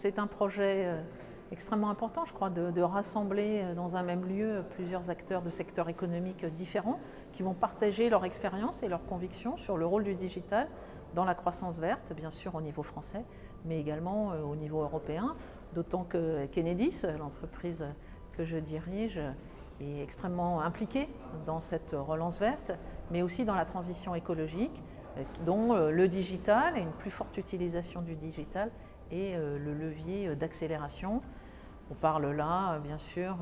C'est un projet extrêmement important, je crois, de rassembler dans un même lieu plusieurs acteurs de secteurs économiques différents qui vont partager leur expérience et leurs convictions sur le rôle du digital dans la croissance verte, bien sûr au niveau français, mais également au niveau européen, d'autant que Kenedis, l'entreprise que je dirige, est extrêmement impliquée dans cette relance verte, mais aussi dans la transition écologique, dont le digital et une plus forte utilisation du digital est le levier d'accélération. On parle là, bien sûr,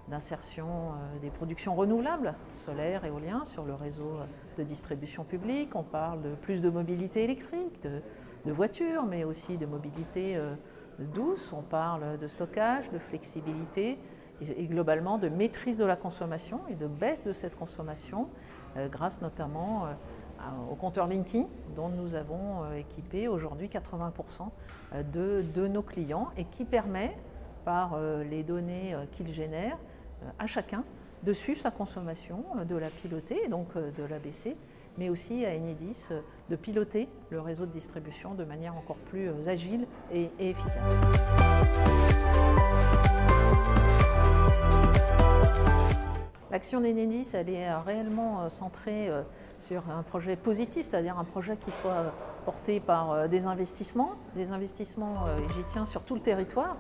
d'insertion des productions renouvelables, solaires, éoliens, sur le réseau de distribution publique. On parle de plus de mobilité électrique, de voitures, mais aussi de mobilité douce. On parle de stockage, de flexibilité et globalement de maîtrise de la consommation et de baisse de cette consommation, grâce notamment au compteur Linky, dont nous avons équipé aujourd'hui 80% de nos clients et qui permet, par les données qu'il génère, à chacun de suivre sa consommation, de la piloter, et donc de la baisser, mais aussi à Enedis de piloter le réseau de distribution de manière encore plus agile et efficace. L'action d'Enedis, elle est réellement centrée sur un projet positif, c'est-à-dire un projet qui soit porté par des investissements, j'y tiens, sur tout le territoire,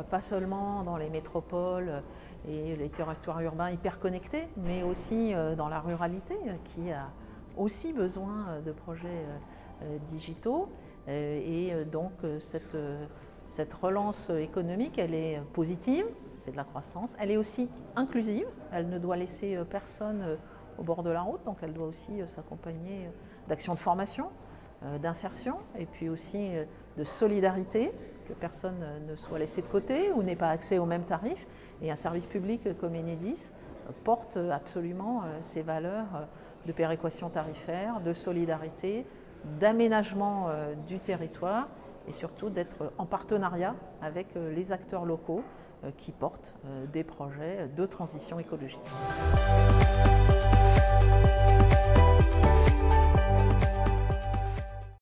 pas seulement dans les métropoles et les territoires urbains hyper connectés, mais aussi dans la ruralité qui a aussi besoin de projets digitaux. Et donc cette relance économique, elle est positive, c'est de la croissance. Elle est aussi inclusive, elle ne doit laisser personne au bord de la route, donc elle doit aussi s'accompagner d'actions de formation, d'insertion et puis aussi de solidarité, que personne ne soit laissé de côté ou n'ait pas accès aux mêmes tarifs. Et un service public comme Enedis porte absolument ces valeurs de péréquation tarifaire, de solidarité, d'aménagement du territoire et surtout d'être en partenariat avec les acteurs locaux qui portent des projets de transition écologique.